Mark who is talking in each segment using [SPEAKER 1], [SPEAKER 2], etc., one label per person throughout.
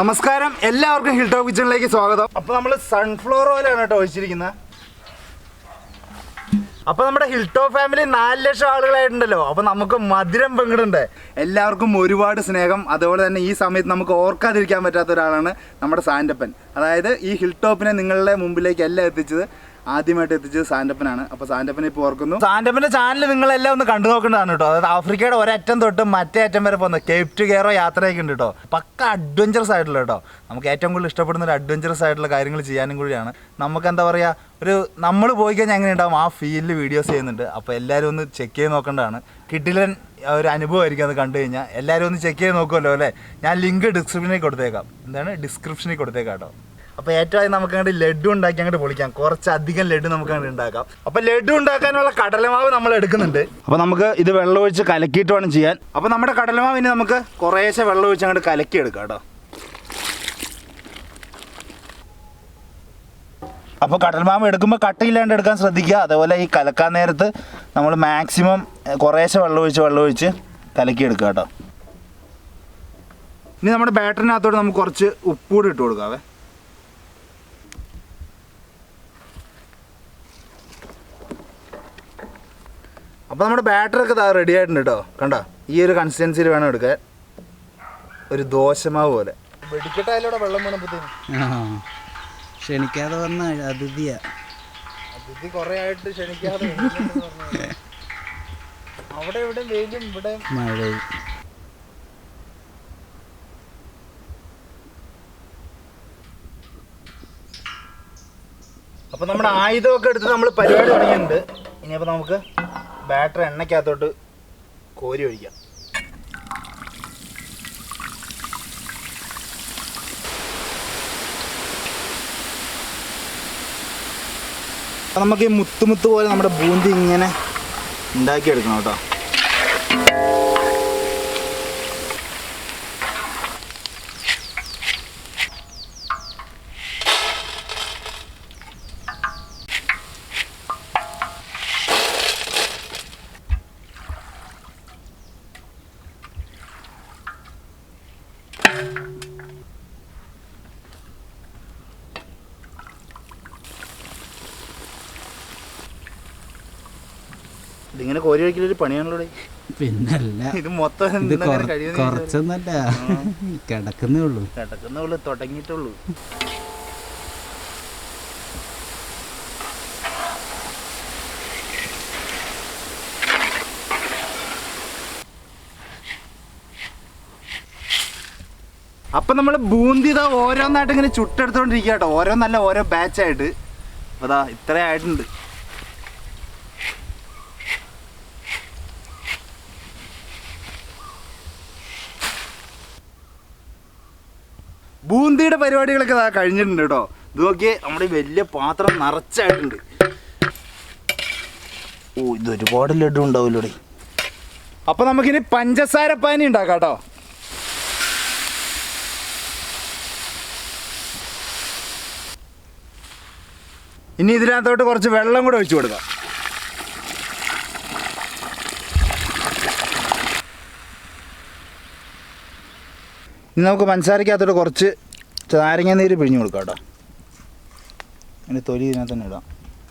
[SPEAKER 1] നമസ്കാരം, എല്ലാവർക്കും hill top കിച്ചണിലേക്ക് സ്വാഗതം. അപ്പോൾ നമ്മൾ സൺഫ്ലവർ ഓയിലാണ് കേട്ടോ ഒഴിച്ചിരിക്കുന്നത്. അപ്പോൾ നമ്മുടെ ഹിൽ ടോപ്പ് ഫാമിലി 4 ലക്ഷം ആളുകളായിട്ടുണ്ടല്ലോ. അപ്പോൾ നമുക്ക് മധുരം പങ്കിടുന്നുണ്ട്. എല്ലാവർക്കും ഒരുപാട് സ്നേഹം. അതുപോലെ തന്നെ ഈ സമയത്ത് നമുക്ക് ഓർക്കാതിരിക്കാൻ പറ്റാത്ത ഒരാളാണ് നമ്മുടെ സാൻറ്റപ്പൻ. അതായത് ഈ ഹിൽ ടോപ്പിനെ നിങ്ങളുടെ മുമ്പിലേക്ക് എല്ലാം ആദ്യമായിട്ട് എത്തിച്ചത് സാൻറ്റപ്പനാണ്. അപ്പോൾ സാൻറ്റപ്പനെ ഇപ്പോൾ ഓർക്കുന്നു. സാൻറ്റപ്പൻ്റെ ചാനൽ നിങ്ങളെല്ലാം ഒന്ന് കണ്ടു നോക്കേണ്ടതാണ് കേട്ടോ. അതായത് ആഫ്രിക്കയുടെ ഒരറ്റം തൊട്ട് മറ്റേ അറ്റം വരെ പോകുന്നത് കേപ്പ് ടു കെയറോ യാത്രയൊക്കെ ഉണ്ട് കേട്ടോ. പക്ക അഡ്വഞ്ചറസ് ആയിട്ടുള്ള കേട്ടോ. നമുക്ക് ഏറ്റവും കൂടുതൽ ഇഷ്ടപ്പെടുന്ന ഒരു അഡ്വഞ്ചറസ് ആയിട്ടുള്ള കാര്യങ്ങൾ ചെയ്യാനും കൂടിയാണ്. നമുക്ക് എന്താ പറയുക, നമ്മൾ പോയി കഴിഞ്ഞാൽ എങ്ങനെ ഉണ്ടാവും ആ ഫീൽഡിൽ വീഡിയോസ് ചെയ്യുന്നുണ്ട്. അപ്പോൾ എല്ലാവരും ഒന്ന് ചെക്ക് ചെയ്ത് നോക്കേണ്ടതാണ്. കിട്ടിലൻ ഒരു അനുഭവമായിരിക്കും അത് കണ്ടു കഴിഞ്ഞാൽ. എല്ലാവരും ഒന്ന് ചെക്ക് ചെയ്ത് നോക്കുമല്ലോ അല്ലേ. ഞാൻ ലിങ്ക് ഡിസ്ക്രിപ്ഷനിൽ കൊടുത്തേക്കാം. ഡിസ്ക്രിപ്ഷനിൽ കൊടുത്തേക്കാം കേട്ടോ. അപ്പോൾ ഏറ്റവും ആദ്യം നമുക്ക് അങ്ങോട്ട് ലഡു ഉണ്ടാക്കി അങ്ങോട്ട് പൊളിക്കാം. കുറച്ചധികം ലഡു നമുക്ക് അങ്ങോട്ട് ഉണ്ടാക്കാം. അപ്പോൾ ലഡു ഉണ്ടാക്കാനുള്ള കടലമാവ് നമ്മൾ എടുക്കുന്നുണ്ട്. അപ്പോൾ നമുക്ക് ഇത് വെള്ളം ഒഴിച്ച് കലക്കിയിട്ട് വേണം ചെയ്യാൻ. അപ്പോൾ നമ്മുടെ കടലമാവിന് നമുക്ക് കുറേശ്ശെ വെള്ളം ഒഴിച്ച് അങ്ങോട്ട് കലക്കി എടുക്കാം കേട്ടോ. അപ്പോൾ കടൽമാവ് എടുക്കുമ്പോൾ കട്ടയില്ലാണ്ട് എടുക്കാൻ ശ്രദ്ധിക്കുക. അതേപോലെ ഈ കലക്കാൻ നേരത്ത് നമ്മൾ മാക്സിമം കുറേശ്ശെ വെള്ളം ഒഴിച്ച് കലക്കി എടുക്കുക കേട്ടോ. ഇനി നമ്മുടെ ബാറ്ററിനകത്തോട്ട് നമുക്ക് കുറച്ച് ഉപ്പൂടി ഇട്ട് കൊടുക്കാവേ. അപ്പോൾ നമ്മുടെ ബാറ്ററൊക്കെ റെഡി ആയിട്ടുണ്ട് കേട്ടോ. കണ്ടോ, ഈ ഒരു കൺസിസ്റ്റൻസിയിൽ വേണം എടുക്കാൻ. ഒരു ദോശമാവ് പോലെ. വെടിക്കെട്ടായാലൂടെ വെള്ളം വീണപ്പോഴത്തേനും
[SPEAKER 2] ക്ഷണിക്കാതെ വന്ന അതിഥി
[SPEAKER 1] കുറേ ആയിട്ട് ക്ഷണിക്കാതെ അവിടെ ഇവിടെ വെയിലും ഇവിടെ
[SPEAKER 2] മഴയും.
[SPEAKER 1] അപ്പോൾ നമ്മുടെ ആയുധമൊക്കെ എടുത്ത് നമ്മൾ പരിപാടി തുടങ്ങിയിട്ടുണ്ട്. ഇനിയപ്പോൾ നമുക്ക് ബാറ്ററി എണ്ണയ്ക്കകത്തോട്ട് കോരി ഒഴിക്കാം. അപ്പം നമുക്ക് ഈ മുത്ത് പോലെ നമ്മുടെ ബൂന്തി ഇങ്ങനെ ഉണ്ടാക്കിയെടുക്കണം കേട്ടോ. ഇതിങ്ങനെ കോരി ഒഴിക്കലൊരു പണിയാണല്ലോ.
[SPEAKER 2] പിന്നല്ല,
[SPEAKER 1] ഇത് മൊത്തം
[SPEAKER 2] കുറച്ചൊന്നല്ല, കിടക്കുന്നേ ഉള്ളൂ
[SPEAKER 1] തുടങ്ങിയിട്ടുള്ളൂ. അപ്പം നമ്മൾ ബൂന്തി ഓരോന്നായിട്ട് ഇങ്ങനെ ചുട്ടെടുത്തോണ്ടിരിക്കുക കേട്ടോ. ഓരോന്നല്ല, ഓരോ ബാച്ചായിട്ട്. അതാ ഇത്ര ആയിട്ടുണ്ട്. ബൂന്തിയുടെ പരിപാടികളൊക്കെ കഴിഞ്ഞിട്ടുണ്ട് കേട്ടോ. ഇത് നോക്കിയേ, നമ്മുടെ വലിയ പാത്രം നിറച്ചായിട്ടുണ്ട്. ഇതൊരുപാട് ലഡു ഉണ്ടാവില്ലൂടെ. അപ്പം നമുക്കിനി പഞ്ചസാര പാനി ഉണ്ടാക്കാം കേട്ടോ. ഇനി ഇതിനകത്തോട്ട് കുറച്ച് വെള്ളം കൂടെ ഒഴിച്ചു കൊടുക്കാം. ഇനി നമുക്ക് പഞ്ചസാരക്കകത്തോട്ട് കുറച്ച് നാരങ്ങ നീര് പിഴിഞ്ഞ് കൊടുക്കാം കേട്ടോ. അതിന് തൊലി ഇതിനകത്ത് തന്നെ ഇടാം.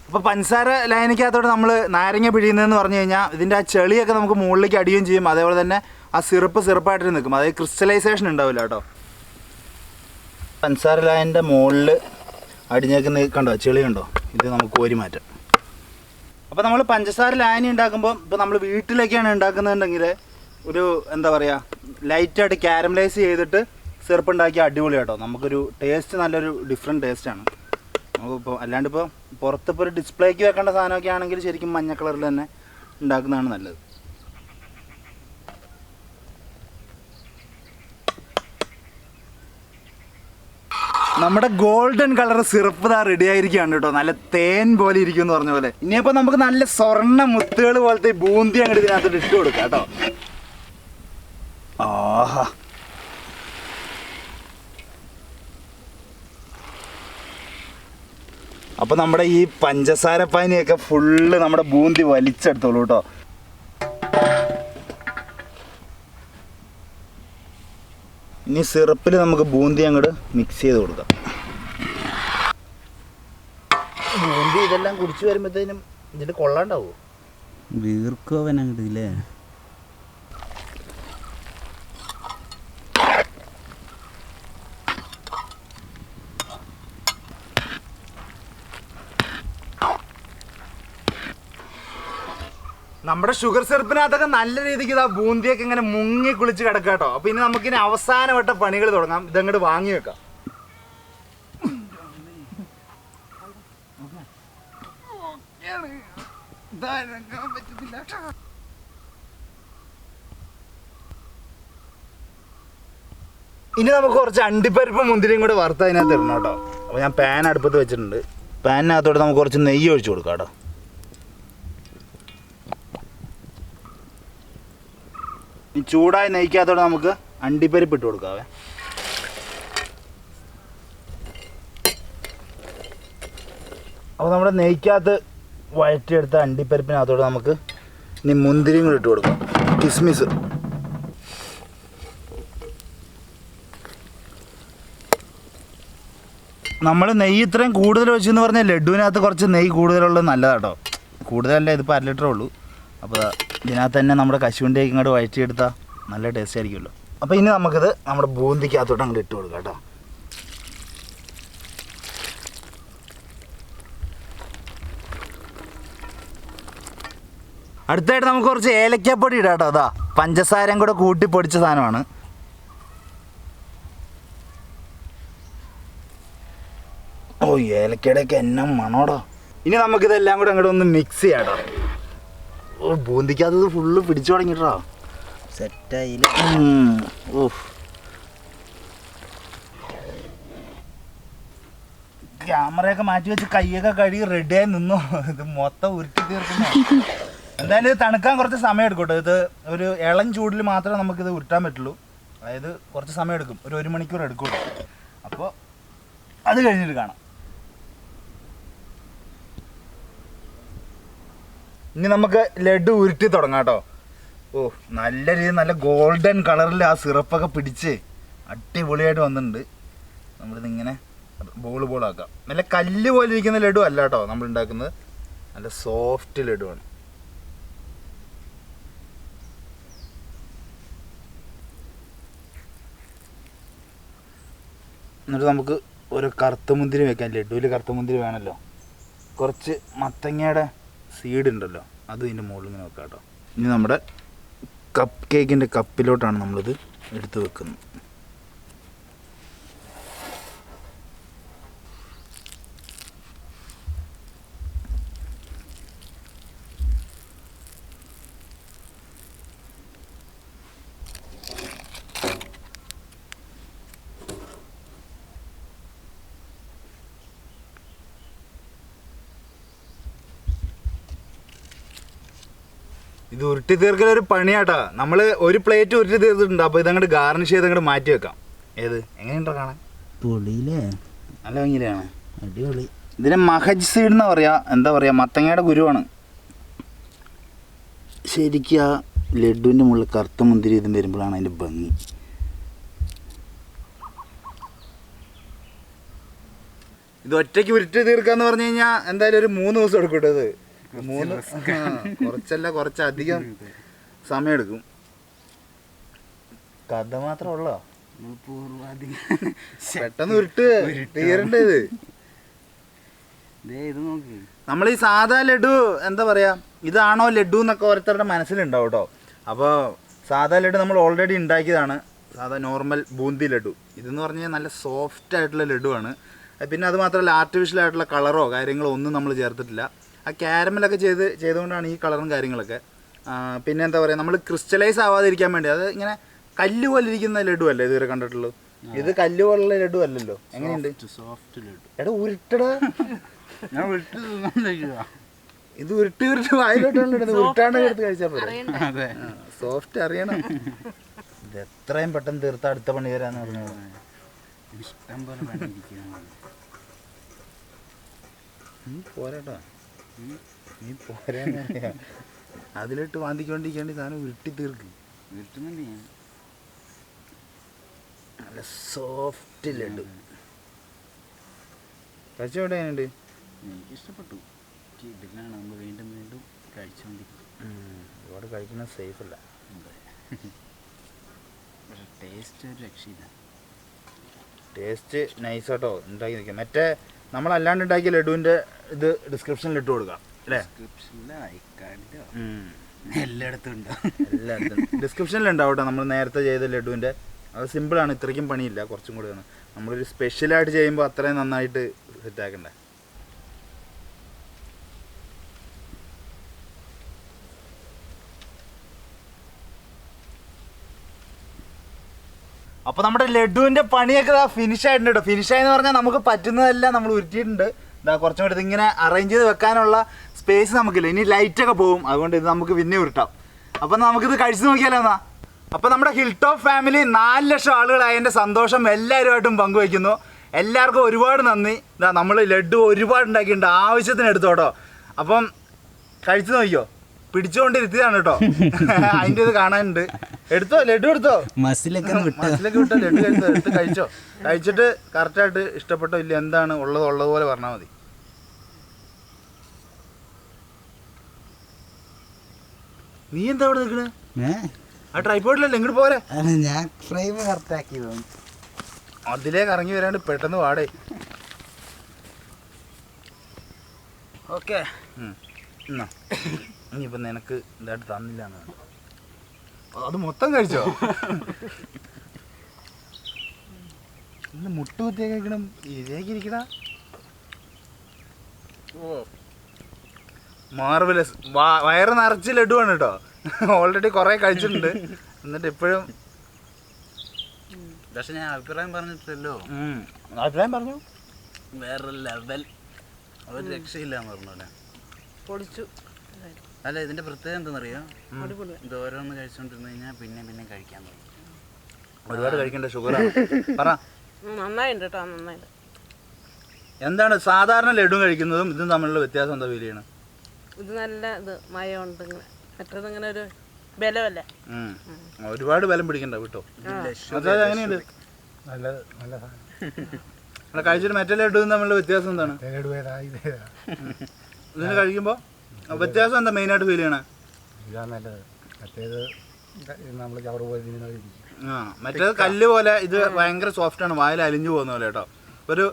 [SPEAKER 1] അപ്പോൾ പഞ്ചസാര ലൈനിക്കകത്തോട്ട് നമ്മൾ നാരങ്ങ പിഴിയുന്നതെന്ന് പറഞ്ഞു കഴിഞ്ഞാൽ ഇതിൻ്റെ ആ ചെളിയൊക്കെ നമുക്ക് മുകളിലേക്ക് അടിയുകയും ചെയ്യും. അതേപോലെ തന്നെ ആ സിറപ്പായിട്ട് നിൽക്കും. അതായത് ക്രിസ്റ്റലൈസേഷൻ ഉണ്ടാവില്ല കേട്ടോ. പഞ്ചസാര ലൈനിൻ്റെ മുകളിൽ അടിഞ്ഞേക്കുന്ന കണ്ടോ, ചെളി കണ്ടോ, ഇത് നമുക്ക് കോരി മാറ്റാം. അപ്പോൾ നമ്മൾ പഞ്ചസാര ലായനി ഉണ്ടാക്കുമ്പോൾ, ഇപ്പോൾ നമ്മൾ വീട്ടിലേക്കാണ് ഉണ്ടാക്കുന്നതെങ്കിൽ ഒരു എന്താ പറയുക, ലൈറ്റായിട്ട് ക്യാരമലൈസ് ചെയ്തിട്ട് സിറപ്പ് ഉണ്ടാക്കി അടിപൊളി കേട്ടോ. നമുക്കൊരു ടേസ്റ്റ് നല്ലൊരു ഡിഫറെൻറ്റ് ടേസ്റ്റാണ്. നമുക്കിപ്പോൾ അല്ലാണ്ടിപ്പോൾ പുറത്തിപ്പോൾ ഒരു ഡിസ്പ്ലേക്ക് വെക്കേണ്ട സാധനമൊക്കെ ആണെങ്കിൽ ശരിക്കും മഞ്ഞ കളറിൽ തന്നെ ഉണ്ടാക്കുന്നതാണ് നല്ലത്. നമ്മുടെ ഗോൾഡൻ കളർ സിറപ്പ് റെഡി ആയിരിക്കുകയാണ് കേട്ടോ. നല്ല തേൻ പോലെ ഇരിക്കും എന്ന് പറഞ്ഞ പോലെ. ഇനിയിപ്പോൾ നമുക്ക് നല്ല സ്വർണ്ണ മുത്തുകൾ പോലത്തെ ബൂന്തി അങ്ങോട്ട് ഇതിനകത്തോട്ട് ഇട്ട് കൊടുക്കാം കേട്ടോ. ആഹാ, അപ്പോൾ നമ്മുടെ ഈ പഞ്ചസാര പാനിയൊക്കെ ഫുള്ള് നമ്മുടെ ബൂന്തി വലിച്ചെടുത്തോളൂ കേട്ടോ. ഇനി സിറപ്പിൽ നമുക്ക് ബൂന്തി അങ്ങോട്ട് മിക്സ് ചെയ്ത് കൊടുക്കാം. ബൂന്തി ഇതെല്ലാം കുടിച്ച് വരുമ്പോഴത്തേനും ഇതിൽ കൊള്ളാണ്ടാവോ?
[SPEAKER 2] വീർക്കും അവൻ അങ്ങോട്ട് ഇല്ലേ?
[SPEAKER 1] നമ്മുടെ ഷുഗർ സിറപ്പിനകത്തൊക്കെ നല്ല രീതിക്ക് ഇതാ ബൂന്തിയൊക്കെ ഇങ്ങനെ മുങ്ങി കുളിച്ച് കിടക്കാം കേട്ടോ. അപ്പോൾ ഇനി നമുക്കിനി അവസാനവട്ട പണികൾ തുടങ്ങാം. ഇതങ്ങോട്ട് വാങ്ങി വെക്കാം. ഇനി നമുക്ക് കുറച്ച് അണ്ടിപ്പരിപ്പ് മുന്തിരിയും കൂടെ വറുത്ത് അതിനകത്ത് ഇടണം കേട്ടോ. അപ്പോൾ ഞാൻ പാൻ അടുപ്പത്ത് വെച്ചിട്ടുണ്ട്. പാനിനകത്തോട്ട് നമുക്ക് കുറച്ച് നെയ്യ് ഒഴിച്ചു കൊടുക്കാം കേട്ടോ. ഈ ചൂടായ നെയ്ക്കകത്തോടെ നമുക്ക് അണ്ടിപ്പരിപ്പ് ഇട്ട് കൊടുക്കാവേ. അപ്പോൾ നമ്മുടെ നെയ്ക്കകത്ത് വഴറ്റിയെടുത്ത അണ്ടിപ്പരിപ്പിനകത്തോടെ നമുക്ക് ഇനി മുന്തിരിയും കൂടി ഇട്ട് കൊടുക്കാം, കിസ്മിസ്. നമ്മൾ നെയ്യ് ഇത്രയും കൂടുതൽ വെച്ചെന്ന് പറഞ്ഞാൽ ലഡുവിനകത്ത് കുറച്ച് നെയ്യ് കൂടുതലുള്ളത് നല്ലതാട്ടോ. കൂടുതലല്ല, ഇതിപ്പോൾ 1 ലിറ്ററേ ഉള്ളൂ. അപ്പോൾ ഇതിനകത്ത് തന്നെ നമ്മുടെ കശുവണ്ടിയൊക്കെ ഇങ്ങോട്ട് വഴറ്റിയെടുത്താൽ നല്ല ടേസ്റ്റ് ആയിരിക്കുമല്ലോ. അപ്പോൾ ഇനി നമുക്കിത് നമ്മുടെ ബൂന്തിക്കകത്തോട്ട് അങ്ങോട്ട് ഇട്ട് കൊടുക്കാം കേട്ടോ. അടുത്തായിട്ട് നമുക്ക് കുറച്ച് ഏലക്കാപ്പൊടി ഇടാം കേട്ടോ. അതാ പഞ്ചസാരയും കൂടെ കൂട്ടി പൊടിച്ച സാധനമാണ്. ഓ, ഏലക്കയുടെയൊക്കെ എന്നാ മണോടാ. ഇനി നമുക്കിതെല്ലാം കൂടെ അങ്ങോട്ട് ഒന്ന് മിക്സ് ചെയ്യാം കേട്ടോ. ഓ, ബൂന്തിക്കകത്ത് ഫുള്ള് പിടിച്ചു തുടങ്ങിട്ടോ.
[SPEAKER 2] സെറ്റായില്ല.
[SPEAKER 1] ക്യാമറയൊക്കെ മാറ്റി വെച്ച് കൈയൊക്കെ കഴുകി റെഡിയായി നിന്നോ. ഇത് മൊത്തം ഉരുട്ടി തീർക്കുന്നു. എന്തായാലും ഇത് തണുക്കാൻ കുറച്ച് സമയം എടുക്കും കേട്ടോ. ഇത് ഒരു ഇളം ചൂടിൽ മാത്രമേ നമുക്കിത് ഉരുട്ടാൻ പറ്റുള്ളൂ. അതായത് കുറച്ച് സമയം എടുക്കും, ഒരു 1 മണിക്കൂർ എടുക്കും. അപ്പോൾ അത് കഴിഞ്ഞിട്ട് കാണാം. ഇനി നമുക്ക് ലഡു ഉരുട്ടി തുടങ്ങാം കേട്ടോ. ഓ, നല്ല രീതിയിൽ നല്ല ഗോൾഡൻ കളറിൽ ആ സിറപ്പൊക്കെ പിടിച്ച് അടിപൊളിയായിട്ട് വന്നിട്ടുണ്ട്. നമ്മളിതിങ്ങനെ ബോളാക്കാം. നല്ല കല്ല് പോലെ ഇരിക്കുന്ന ലഡു അല്ല കേട്ടോ നമ്മൾ ഉണ്ടാക്കുന്നത്, നല്ല സോഫ്റ്റ് ലഡുവാണ്. എന്നിട്ട് നമുക്ക് ഒരു കറുത്ത മുന്തിരി വെക്കാം. ലഡുവിൽ കറുത്ത മുന്തിരി വേണമല്ലോ. കുറച്ച് മത്തങ്ങയുടെ സീഡ് ഉണ്ടല്ലോ, അത് ഇതിൻ്റെ മുകളിൽ ഇങ്ങനെ വെക്കാം കേട്ടോ. ഇനി നമ്മുടെ കപ്പ് കേക്കിൻ്റെ കപ്പിലോട്ടാണ് നമ്മളിത് എടുത്ത് വെക്കുന്നത്. ഇത് ഉരുട്ടി തീർക്കലൊരു പണിയാട്ടാ. നമ്മൾ ഒരു പ്ലേറ്റ് ഉരുട്ടി തീർത്തിട്ടുണ്ട്. അപ്പോൾ ഇതങ്ങോട്ട് ഗാർണിഷ് ചെയ്ത് അങ്ങോട്ട് മാറ്റി വെക്കാം. ഏത് എങ്ങനെയുണ്ടോ കാണാൻ?
[SPEAKER 2] പൊളിയില്ലേ?
[SPEAKER 1] നല്ല ഭംഗിയിലാണ്.
[SPEAKER 2] അടിപൊളി.
[SPEAKER 1] ഇതിനെ മഹജ് സീഡ് എന്ന് പറയാ. എന്താ പറയുക, മത്തങ്ങയുടെ കുരുവാണ്. ശരിക്കും ആ ലഡുവിൻ്റെ മുകളിൽ കറുത്ത മുന്തിരി ഇതും വരുമ്പോഴാണ് അതിൻ്റെ ഭംഗി. ഇത് ഒറ്റയ്ക്ക് ഉരുട്ടി തീർക്കാന്ന് പറഞ്ഞു കഴിഞ്ഞാൽ എന്തായാലും ഒരു 3 ദിവസം എടുക്കും കേട്ടോ. ഇത് 3 കുറച്ചല്ല, കുറച്ചധികം സമയം എടുക്കും. കഥ മാത്രമേ ഉള്ളോ? പെട്ടെന്ന് ഉരുട്ട് തീരണ്ടത്. നമ്മൾ ഈ സാധാ ലഡു എന്താ പറയാ, ഇതാണോ ലഡു എന്നൊക്കെ ഓരോരുത്തരുടെ മനസ്സിലുണ്ടാവും കേട്ടോ. അപ്പോൾ സാധാ ലഡു നമ്മൾ ഓൾറെഡി ഉണ്ടാക്കിയതാണ്, സാധാ നോർമൽ ബൂന്തി ലഡു. ഇതെന്ന് പറഞ്ഞു കഴിഞ്ഞാൽ നല്ല സോഫ്റ്റ് ആയിട്ടുള്ള ലഡുവാണ്. പിന്നെ അത് മാത്രമല്ല ആർട്ടിഫിഷ്യൽ ആയിട്ടുള്ള കളറോ കാര്യങ്ങളോ ഒന്നും നമ്മൾ ചേർത്തിട്ടില്ല. ആ ക്യാരമലൊക്കെ ചെയ്തുകൊണ്ടാണ് ഈ കളറും കാര്യങ്ങളൊക്കെ. പിന്നെ എന്താ പറയുക, നമ്മൾ ക്രിസ്റ്റലൈസ് ആവാതിരിക്കാൻ വേണ്ടി, അത് ഇങ്ങനെ കല്ല് പോലെ ഇരിക്കുന്ന ലഡു അല്ലേ ഇതുവരെ കണ്ടിട്ടുള്ളൂ. ഇത് കല്ല് പോലുള്ള ലഡു അല്ലല്ലോ. എങ്ങനെയുണ്ട്?
[SPEAKER 2] സോഫ്റ്റ് ലഡു.
[SPEAKER 1] എടാ ഉരുട്ടടാ.
[SPEAKER 2] ഞാൻ വിട്ടു.
[SPEAKER 1] ഇത് ഉരുട്ടി വായിലോട്ടാണ് ഇടുന്നത്. ഉരുട്ടാണ്ട് എടുത്ത് കഴിച്ചാൽ പോലെ. സോഫ്റ്റ് അറിയണം. ഇത് എത്രയും പെട്ടെന്ന് തീർത്ത അടുത്ത പണി വരാന്ന് പറഞ്ഞത്.
[SPEAKER 2] ഇഷ്ടം പോലെ
[SPEAKER 1] പോരാട്ടോ, നീ പോരാ. അതിലിട്ട് വാന്തിക്കൊണ്ടിരിക്കേണ്ടി സാധനം ഉരുട്ടി തീർക്ക്.
[SPEAKER 2] ഉരുട്ടുന്നുണ്ട് ഞാൻ.
[SPEAKER 1] നല്ല സോഫ്റ്റ് ലഡു. കഴിച്ചോടെ എങ്ങനെയുണ്ട്?
[SPEAKER 2] എനിക്കിഷ്ടപ്പെട്ടു. ഇതിലാണ് നമ്മൾ വീണ്ടും വീണ്ടും കഴിച്ചുകൊണ്ടിരിക്കും.
[SPEAKER 1] ഒരുപാട് കഴിക്കുന്നത് സേഫ് അല്ല.
[SPEAKER 2] പക്ഷെ ടേസ്റ്റ് ഒരു രക്ഷയില്ല.
[SPEAKER 1] ടേസ്റ്റ് നൈസാട്ടോ ഉണ്ടാക്കി നിൽക്കാം. മറ്റേ നമ്മളല്ലാണ്ട് ഉണ്ടാക്കിയ ലഡുവിൻ്റെ ഇത് ഡിസ്ക്രിപ്ഷനിൽ ഇട്ട് കൊടുക്കാം അല്ലേ?
[SPEAKER 2] എല്ലായിടത്തും ഉണ്ടാവും.
[SPEAKER 1] എല്ലായിടത്തും ഡിസ്ക്രിപ്ഷനിൽ ഉണ്ടാവും കേട്ടോ. നമ്മൾ നേരത്തെ ചെയ്ത ലഡുവിൻ്റെ അത് സിമ്പിളാണ്, ഇത്രയ്ക്കും പണിയില്ല, കുറച്ചും കൂടിയാണ്. നമ്മളൊരു സ്പെഷ്യലായിട്ട് ചെയ്യുമ്പോൾ അത്രയും നന്നായിട്ട് സെറ്റാക്കണ്ടേ. അപ്പോൾ നമ്മുടെ ലഡുവിൻ്റെ പണിയൊക്കെ ഫിനിഷ് ആയിട്ടുണ്ട് കേട്ടോ. ഫിനിഷായെന്ന് പറഞ്ഞാൽ നമുക്ക് പറ്റുന്നതെല്ലാം നമ്മൾ ഉരുട്ടിയിട്ടുണ്ട്. ഇതാ കുറച്ചും കൂടി ഇതിങ്ങനെ അറേഞ്ച് ചെയ്ത് വെക്കാനുള്ള സ്പേസ് നമുക്കില്ല. ഇനി ലൈറ്റൊക്കെ പോകും, അതുകൊണ്ട് ഇത് നമുക്ക് പിന്നെ ഉരുട്ടാം. അപ്പം നമുക്കിത് കഴിച്ചു നോക്കിയാലോ എന്നാ. അപ്പോൾ നമ്മുടെ ഹിൽ ടോപ്പ് ഫാമിലി 4 ലക്ഷം ആളുകളായതിൻ്റെ സന്തോഷം എല്ലാവരുമായിട്ടും പങ്കുവയ്ക്കുന്നു. എല്ലാവർക്കും ഒരുപാട് നന്ദി. ഇതാ നമ്മൾ ലഡു ഒരുപാട് ഉണ്ടാക്കിയിട്ടുണ്ട്, ആവശ്യത്തിന് എടുത്തോട്ടോ. അപ്പം കഴിച്ചു നോക്കിയോ, പിടിച്ചുകൊണ്ടിരുത്തിയതാണ് കേട്ടോ. അതിൻ്റെ ഇത് കാണാനുണ്ട്. എടുത്തോ ലഡു, എടുത്തോ,
[SPEAKER 2] മസിലൊക്കെ
[SPEAKER 1] വിട്ടോ ലഡു എടുത്ത് കഴിച്ചോ. കഴിച്ചിട്ട് കറക്റ്റായിട്ട് ഇഷ്ടപ്പെട്ടോ ഇല്ല എന്താണ് ഉള്ളതുപോലെ പറഞ്ഞാൽ മതി. നീ എന്താ അവിടെ നിൽക്കണേ? ആ ട്രൈപോഡിലല്ലേ ഇങ്ങോട്ട് പോരെ.
[SPEAKER 2] ഞാൻ ഫ്രെയിം കറക്റ്റാക്കി
[SPEAKER 1] അതിലേക്ക് ഇറങ്ങി വരാണ്ട് പെട്ടെന്ന് പാടേ. ഓക്കെ എന്നാ ഇനിയിപ്പം നിനക്ക് ഇതായിട്ട് തന്നില്ല എന്നാണ്. അത് മൊത്തം കഴിച്ചോ? ഇന്ന് മുട്ട കുത്തിയൊക്കെ കഴിക്കണം, ഇതിലേക്ക് ഇരിക്കണ. ഓ മാർവലസ്. വയറ് നിറച്ച് ലഡുവാണ് കേട്ടോ. ഓൾറെഡി കുറേ കഴിച്ചിട്ടുണ്ട്, എന്നിട്ട് ഇപ്പോഴും.
[SPEAKER 2] പക്ഷെ ഞാൻ അഭിപ്രായം പറഞ്ഞിട്ടില്ലല്ലോ.
[SPEAKER 1] അഭിപ്രായം പറഞ്ഞു.
[SPEAKER 2] വേറെ ലെവൽ, ഒരു രക്ഷയില്ലാന്ന് പറഞ്ഞോലെ
[SPEAKER 3] പൊളിച്ചു.
[SPEAKER 2] അല്ല ഇതിന്റെ പ്രത്യേകത എന്താണെന്നറിയോ? ഇത് ഓരോന്ന് കഴിച്ചോണ്ടിരുന്നു കഴിഞ്ഞാൽ പിന്നെ പിന്നെ കഴിക്കാൻ തുടങ്ങും.
[SPEAKER 1] ഒരുപാട് കഴിക്കണ്ട, ഷുഗറാണ്. പറ.
[SPEAKER 3] നന്നായിട്ടുണ്ട് കേട്ടോ, നന്നായിട്ട്.
[SPEAKER 1] എന്താണ് സാധാരണ ലഡു കഴിക്കുന്നതും ഇതും തമ്മിലുള്ള വ്യത്യാസം എന്താ ഫീൽ ചെയ്യണം?
[SPEAKER 3] ഇത് നല്ല ഇത് മയമുണ്ട്, ഇങ്ങനെ മറ്റേത് ഇങ്ങനെ ഒരു ബലമല്ല.
[SPEAKER 1] ഒരുപാട് ബലം പിടിക്കണ്ട കേട്ടോ. അതായത് എങ്ങനെയുണ്ട്? നല്ല കഴിച്ചിട്ട് മറ്റേ ലഡുവും തമ്മിലുള്ള വ്യത്യാസം എന്താണ്? ഇതിന് കഴിക്കുമ്പോൾ വ്യത്യാസം എന്താ മെയിനായിട്ട് ഫീൽ ചെയ്യണേ? മറ്റേത് കല്ല് പോലെ, ഇത് ഭയങ്കര സോഫ്റ്റാണ്, വായിൽ അലിഞ്ഞു പോകുന്ന പോലെ കേട്ടോ. ഒരു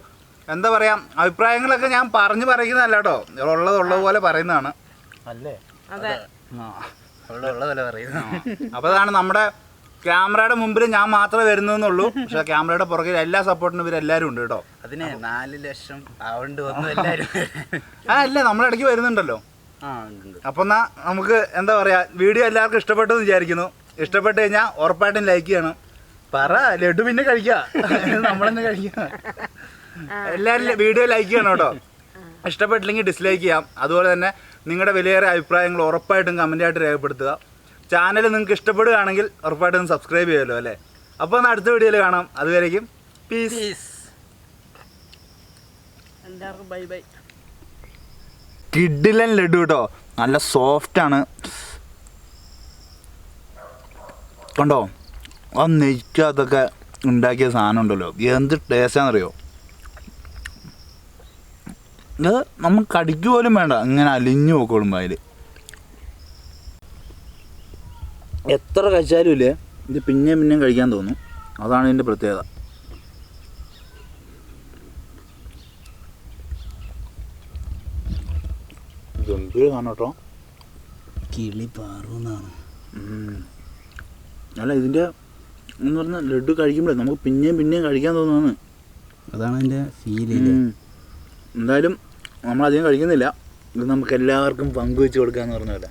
[SPEAKER 1] എന്താ പറയാ, അഭിപ്രായങ്ങളൊക്കെ ഞാൻ പറയുന്നതല്ല കേട്ടോ, ഉള്ളത് പോലെ പറയുന്നതാണ് അല്ലേ?
[SPEAKER 3] അതെ,
[SPEAKER 2] ഉള്ളതല്ല പറയുന്നത്.
[SPEAKER 1] അപ്പോൾ അതാണ് നമ്മുടെ ക്യാമറയുടെ മുമ്പിൽ ഞാൻ മാത്രമേ വരുന്നതെന്നുള്ളൂ, പക്ഷെ ക്യാമറയുടെ പുറകിൽ എല്ലാ സപ്പോർട്ടിനും ഇവരെല്ലാവരും ഉണ്ട് കേട്ടോ.
[SPEAKER 2] അതിന് 4 ലക്ഷം ആവണ്ട് വന്നു എല്ലാവരും.
[SPEAKER 1] അല്ല, നമ്മളിടയ്ക്ക് വരുന്നുണ്ടല്ലോ. അപ്പം എന്നാൽ നമുക്ക് എന്താ പറയുക, വീഡിയോ എല്ലാവർക്കും ഇഷ്ടപ്പെട്ടു എന്ന് വിചാരിക്കുന്നു. ഇഷ്ടപ്പെട്ട് കഴിഞ്ഞാൽ ഉറപ്പായിട്ടും ലൈക്ക് ചെയ്യണം. പറ, ലഡു പിന്നെ കഴിക്കുക, നമ്മളെന്നെ കഴിക്കുക. എല്ലാവരും വീഡിയോ ലൈക്ക് ചെയ്യണം കേട്ടോ. ഇഷ്ടപ്പെട്ടില്ലെങ്കിൽ ഡിസ്ലൈക്ക് ചെയ്യാം. അതുപോലെ തന്നെ നിങ്ങളുടെ വിലയേറെ അഭിപ്രായങ്ങൾ ഉറപ്പായിട്ടും കമൻറ്റായിട്ട് രേഖപ്പെടുത്തുക. ചാനൽ നിങ്ങൾക്ക് ഇഷ്ടപ്പെടുകയാണെങ്കിൽ ഉറപ്പായിട്ടും സബ്സ്ക്രൈബ് ചെയ്യുമല്ലോ അല്ലേ? അപ്പോൾ എന്നാൽ അടുത്ത വീഡിയോയിൽ കാണാം. അതുവരേക്കും പീസ്.
[SPEAKER 3] എല്ലാവർക്കും ബൈ ബൈ.
[SPEAKER 1] കിഡിലൻ ലഡു കേട്ടോ, നല്ല സോഫ്റ്റാണ് കണ്ടോ. ആ നെയ്ക്കകത്തൊക്കെ ഉണ്ടാക്കിയ സാധനം ഉണ്ടല്ലോ, എന്ത് ടേസ്റ്റാണെന്നറിയോ. ഇത് നമ്മൾ കടിക്ക് പോലും വേണ്ട, ഇങ്ങനെ അലിഞ്ഞു പോക്കോളും അതിൽ. എത്ര കഴിച്ചാലും ഇല്ലേ, ഇത് പിന്നെയും പിന്നെയും കഴിക്കാൻ തോന്നും. അതാണ് ഇതിൻ്റെ പ്രത്യേകത. ഗംഭീര സാധനം കേട്ടോ.
[SPEAKER 2] കിളി പാറുന്നാണ്.
[SPEAKER 1] അല്ല, ഇതിൻ്റെ എന്ന് പറഞ്ഞാൽ ലഡു കഴിക്കുമ്പോഴേ നമുക്ക് പിന്നെയും പിന്നെയും കഴിക്കാൻ തോന്നുന്നു.
[SPEAKER 2] അതാണ് അതിൻ്റെ ഫീൽ.
[SPEAKER 1] എന്തായാലും നമ്മളധികം കഴിക്കുന്നില്ല, ഇത് നമുക്ക് എല്ലാവർക്കും പങ്കുവെച്ച് കൊടുക്കാമെന്ന് പറഞ്ഞ പോലെ.